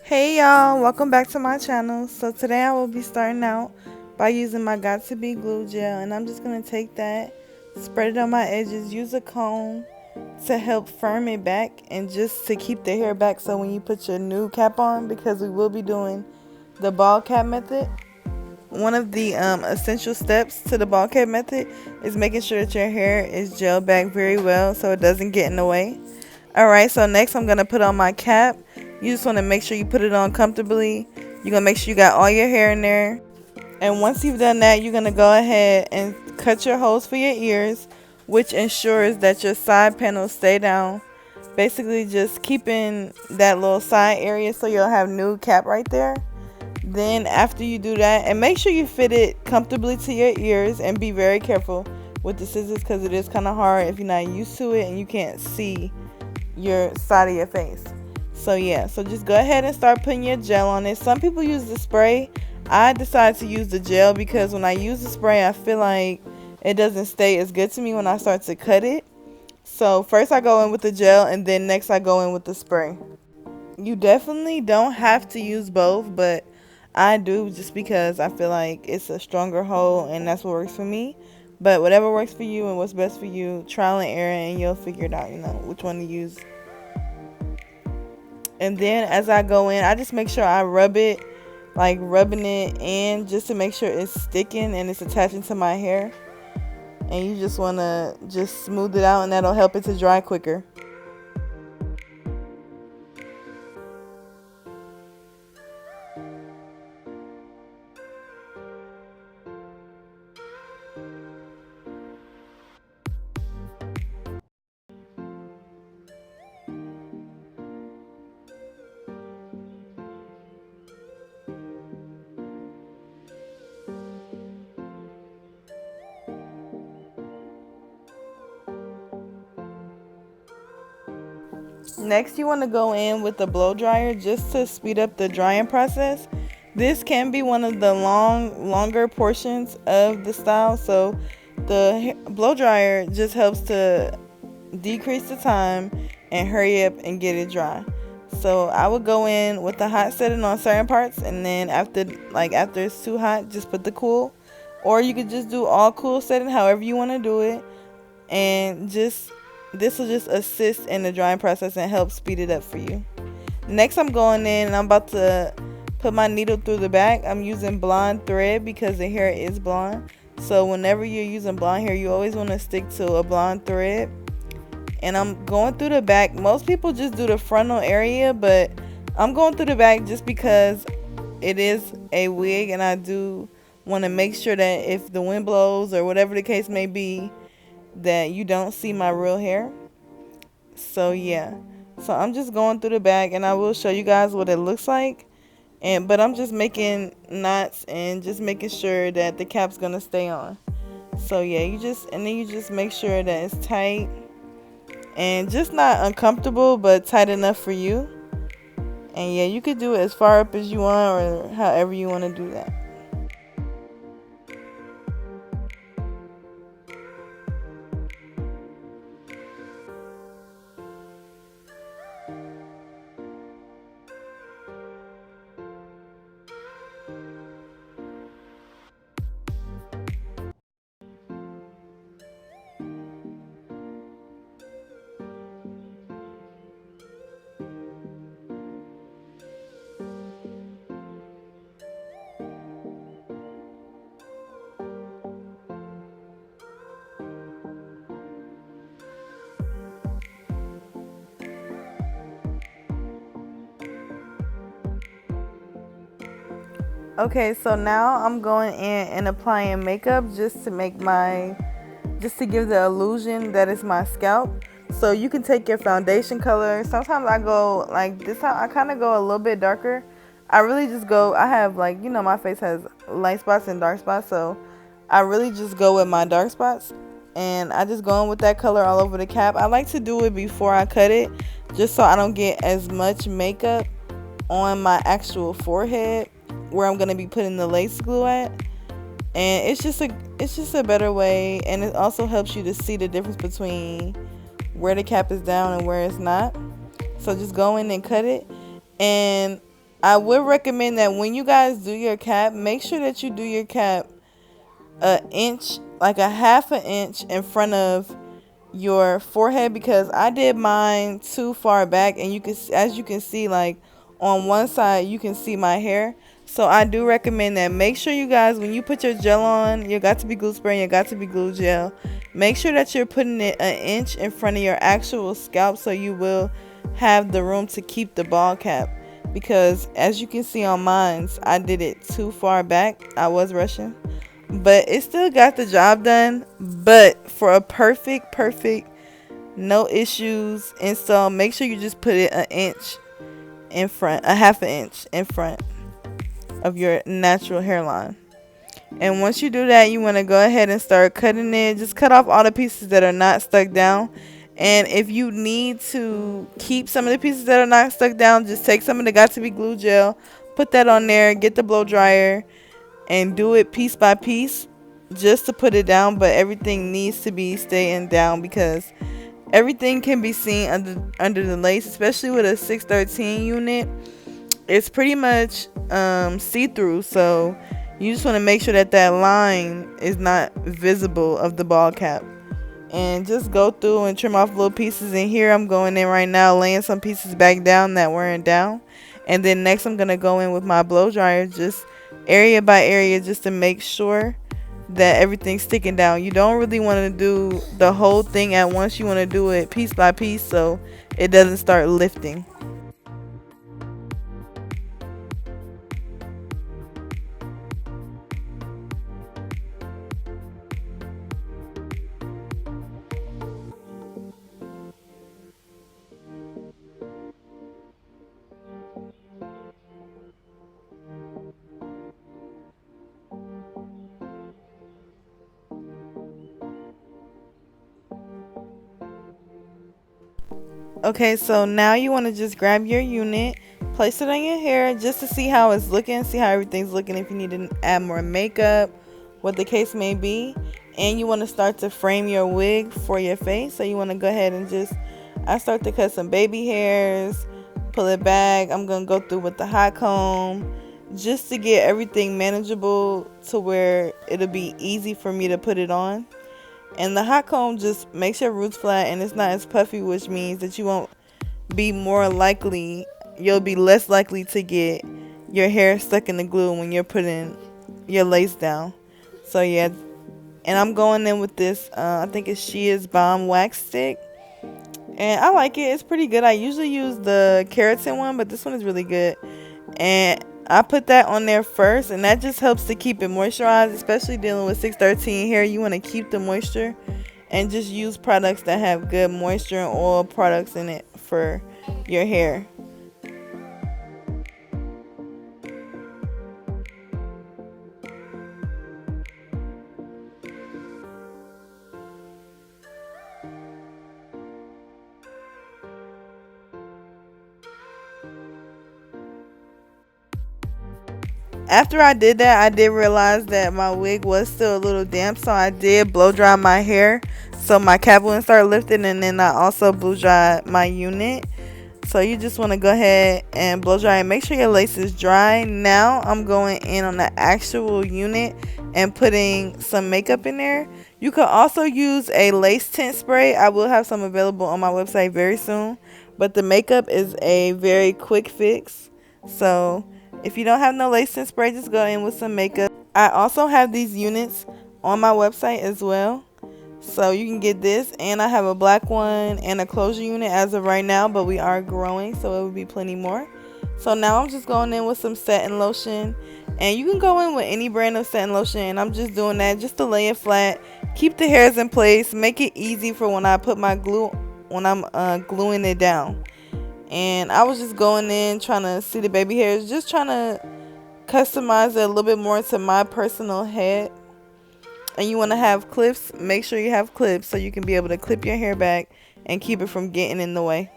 Hey y'all, welcome back to my channel. So today I will be starting out by using my Got To Be glue gel, and I'm just going to take that, spread it on my edges, use a comb to help firm it back and just to keep the hair back so when you put your new cap on, because we will be doing the ball cap method. One of the essential steps to the ball cap method is making sure that your hair is gel back very well so it doesn't get in the way. Alright, so next I'm going to put on my cap. You just want to make sure you put it on comfortably. You're going to make sure you got all your hair in there. And once you've done that, you're going to go ahead and cut your holes for your ears, which ensures that your side panels stay down. Basically just keeping that little side area so you'll have new cap right there. Then after you do that, and make sure you fit it comfortably to your ears, and be very careful with the scissors because it is kind of hard if you're not used to it and you can't see your side of your face. So yeah, so just go ahead and start putting your gel on it. Some people use the spray. I decided to use the gel because when I use the spray, I feel like it doesn't stay as good to me when I start to cut it. So first I go in with the gel, and then next I go in with the spray. You definitely don't have to use both, but I do just because I feel like it's a stronger hold and that's what works for me. But whatever works for you and what's best for you, trial and error, and you'll figure it out, which one to use. And then as I go in, I just make sure I rub it, like rubbing it in, just to make sure it's sticking and it's attaching to my hair. And you just want to just smooth it out, and that'll help it to dry quicker. Next, you want to go in with the blow dryer just to speed up the drying process. This can be one of the longer portions of the style, so the blow dryer just helps to decrease the time and hurry up and get it dry. So I would go in with the hot setting on certain parts, and then after it's too hot, just put the cool, or you could just do all cool setting, however you want to do it, and just this will just assist in the drying process and help speed it up for you. Next, I'm going in and I'm about to put my needle through the back. I'm using blonde thread because the hair is blonde. So whenever you're using blonde hair, you always want to stick to a blonde thread. And I'm going through the back. Most people just do the frontal area, but I'm going through the back just because it is a wig, and I do want to make sure that if the wind blows or whatever the case may be, that you don't see my real hair. So yeah, so I'm just going through the back, and I will show you guys what it looks like. But I'm just making knots and just making sure that the cap's gonna stay on. So yeah, you just make sure that it's tight and just not uncomfortable, but tight enough for you. And yeah, you could do it as far up as you want or however you want to do that. Okay, so now I'm going in and applying makeup just to give the illusion that it's my scalp. So you can take your foundation color. Sometimes I go like this time, I kind of go a little bit darker. I really just go, I have my face has light spots and dark spots, so I really just go with my dark spots. And I just go in with that color all over the cap. I like to do it before I cut it, just so I don't get as much makeup on my actual forehead where I'm gonna be putting the lace glue at. And it's just a better way, and it also helps you to see the difference between where the cap is down and where it's not. So just go in and cut it. And I would recommend that when you guys do your cap, make sure that you do your cap an inch, like a half an inch in front of your forehead, because I did mine too far back, and you can, as you can see, like on one side you can see my hair. So I do recommend that. Make sure you guys, when you put your gel on, your got to be glue spray and your got to be glue gel, make sure that you're putting it an inch in front of your actual scalp, so you will have the room to keep the ball cap. Because as you can see on mine, I did it too far back. I was rushing, but it still got the job done. But for a perfect no issues install, make sure you just put it an inch in front, a half an inch in front of your natural hairline. And once you do that, you want to go ahead and start cutting it. Just cut off all the pieces that are not stuck down. And if you need to keep some of the pieces that are not stuck down, just take some of the got to be glue gel, put that on there, get the blow dryer, and do it piece by piece just to put it down. But everything needs to be staying down, because everything can be seen under the lace, especially with a 613 unit. It's pretty much see-through, so you just want to make sure that that line is not visible of the ball cap. And just go through and trim off little pieces. In here I'm going in right now, laying some pieces back down that weren't down. And then next I'm going to go in with my blow dryer, just area by area, just to make sure that everything's sticking down. You don't really want to do the whole thing at once. You want to do it piece by piece so it doesn't start lifting. Okay, so now you want to just grab your unit, place it on your hair just to see how it's looking, see how everything's looking, if you need to add more makeup, what the case may be. And you want to start to frame your wig for your face. So you want to go ahead and just, I start to cut some baby hairs, pull it back. I'm going to go through with the hot comb just to get everything manageable to where it'll be easy for me to put it on. And the hot comb just makes your roots flat and it's not as puffy, which means that you won't be more likely, you'll be less likely to get your hair stuck in the glue when you're putting your lace down. So yeah, and I'm going in with this, I think it's Shea's Balm Wax Stick. And I like it, it's pretty good. I usually use the keratin one, but this one is really good. And I put that on there first, and that just helps to keep it moisturized, especially dealing with 613 hair. You want to keep the moisture and just use products that have good moisture and oil products in it for your hair. After I did that, I did realize that my wig was still a little damp, so I did blow dry my hair so my cap wouldn't start lifting, and then I also blow dried my unit. So you just want to go ahead and blow dry and make sure your lace is dry. Now I'm going in on the actual unit and putting some makeup in there. You could also use a lace tint spray. I will have some available on my website very soon, but the makeup is a very quick fix. So if you don't have no lace tint spray, just go in with some makeup. I also have these units on my website as well, so you can get this. And I have a black one and a closure unit as of right now, but we are growing, so it will be plenty more. So now I'm just going in with some satin lotion, and you can go in with any brand of satin lotion, and I'm just doing that just to lay it flat, keep the hairs in place, make it easy for when I put my glue, when I'm gluing it down. And I was just going in trying to see the baby hairs, just trying to customize it a little bit more to my personal head. And you want to have clips. Make sure you have clips so you can be able to clip your hair back and keep it from getting in the way.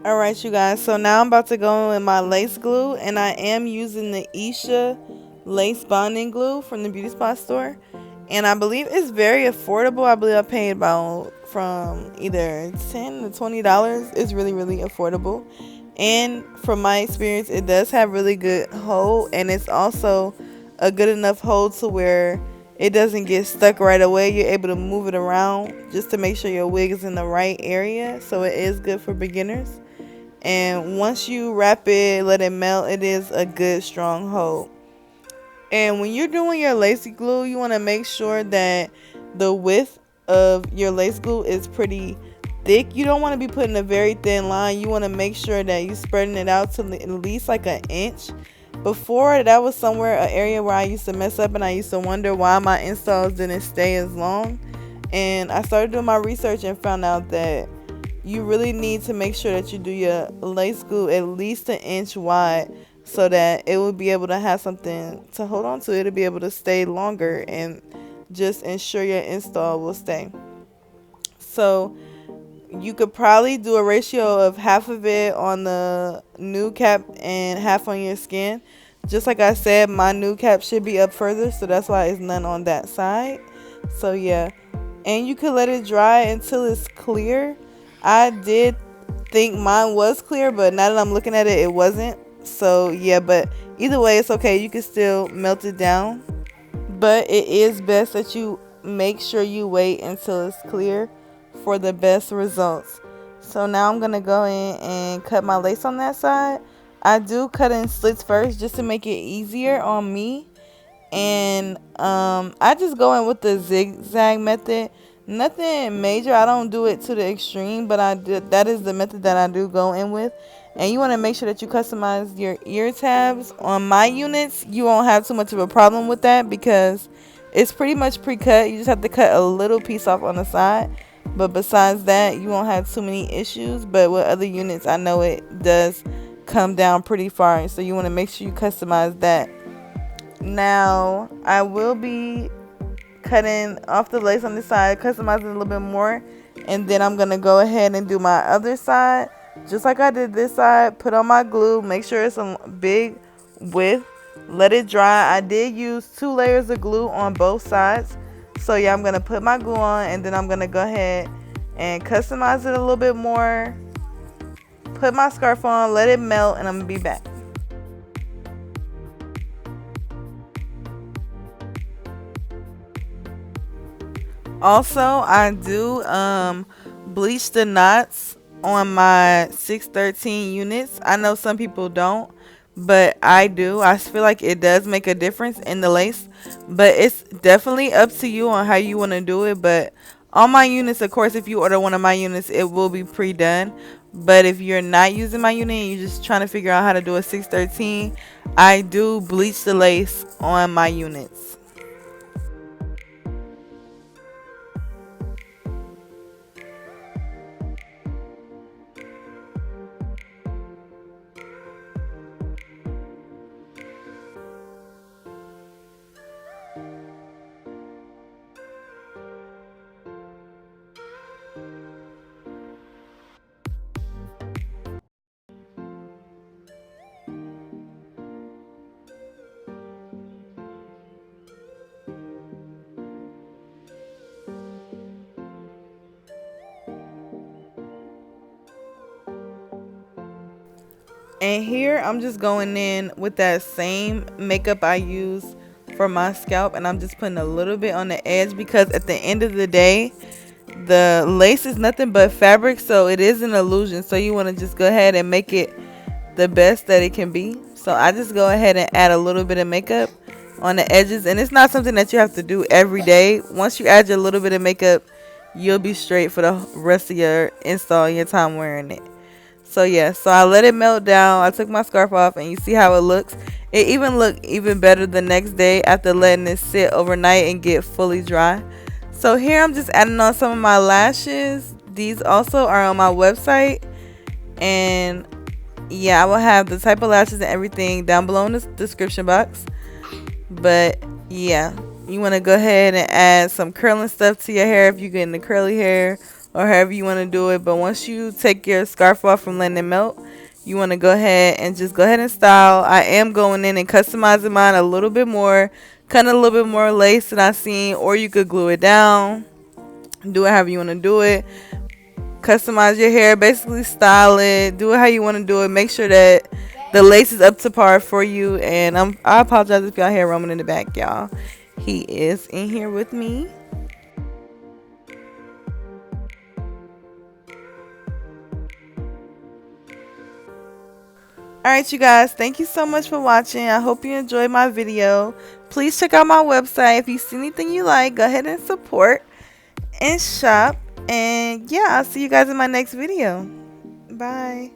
Alright you guys, so now I'm about to go in with my lace glue, and I am using the Esha lace bonding glue from the beauty spot store. And I believe it's very affordable. I believe I paid about from either $10 to $20. It's really, really affordable. And from my experience, it does have really good hold, and it's also a good enough hold to where it doesn't get stuck right away. You're able to move it around just to make sure your wig is in the right area. So it is good for beginners. And once you wrap it, let it melt, it is a good strong hold. And when you're doing your lacy glue, you want to make sure that the width of your lace glue is pretty thick. You don't want to be putting a very thin line. You want to make sure that you're spreading it out to at least like an inch. Before, that was somewhere, an area where I used to mess up, and I used to wonder why my installs didn't stay as long. And I started doing my research and found out that you really need to make sure that you do your lace glue at least an inch wide, so that it will be able to have something to hold on to. It'll be able to stay longer and just ensure your install will stay. So you could probably do a ratio of half of it on the new cap and half on your skin. Just like I said, my new cap should be up further, so that's why it's none on that side. So yeah, and you could let it dry until it's clear. I did think mine was clear, but now that I'm looking at it, it wasn't. So yeah, but either way, it's okay. You can still melt it down, but it is best that you make sure you wait until it's clear for the best results. So now I'm gonna go in and cut my lace on that side. I do cut in slits first just to make it easier on me, and I just go in with the zigzag method. Nothing major. I don't do it to the extreme, but that is the method that I do go in with. And you want to make sure that you customize your ear tabs. On my units, you won't have too much of a problem with that because it's pretty much pre-cut. You just have to cut a little piece off on the side, but besides that, you won't have too many issues. But with other units, I know it does come down pretty far, so you want to make sure you customize that. Now I will be cutting off the lace on this side, customizing it a little bit more, and then I'm gonna go ahead and do my other side just like I did this side. Put on my glue, make sure it's a big width, let it dry. I did use 2 layers of glue on both sides. So yeah, I'm gonna put my glue on, and then I'm gonna go ahead and customize it a little bit more, put my scarf on, let it melt, and I'm gonna be back. Also, I do bleach the knots on my 613 units. I know some people don't, but I do. I feel like it does make a difference in the lace, but it's definitely up to you on how you want to do it. But on my units, of course, if you order one of my units, it will be pre-done. But if you're not using my unit and you're just trying to figure out how to do a 613, I do bleach the lace on my units. And here I'm just going in with that same makeup I use for my scalp, and I'm just putting a little bit on the edge because at the end of the day, the lace is nothing but fabric, so it is an illusion. So you want to just go ahead and make it the best that it can be. So I just go ahead and add a little bit of makeup on the edges, and it's not something that you have to do every day. Once you add your little bit of makeup, you'll be straight for the rest of your install, your time wearing it. So yeah, so I let it melt down. I took my scarf off, and you see how it looks. It even looked even better the next day after letting it sit overnight and get fully dry. So here I'm just adding on some of my lashes. These also are on my website, and yeah, I will have the type of lashes and everything down below in the description box. But yeah, you want to go ahead and add some curling stuff to your hair if you're getting the curly hair, or however you want to do it. But once you take your scarf off from letting it melt, you want to go ahead and just go ahead and style. I am going in and customizing mine a little bit more, cutting a little bit more lace than I seen, or you could glue it down. Do it however you want to do it. Customize your hair, basically style it, do it how you want to do it. Make sure that the lace is up to par for you. And I apologize if y'all hear Roman in the back, y'all. He is in here with me. Alright, you guys, thank you so much for watching. I hope you enjoyed my video. Please check out my website. If you see anything you like, go ahead and support and shop. And yeah, I'll see you guys in my next video. Bye.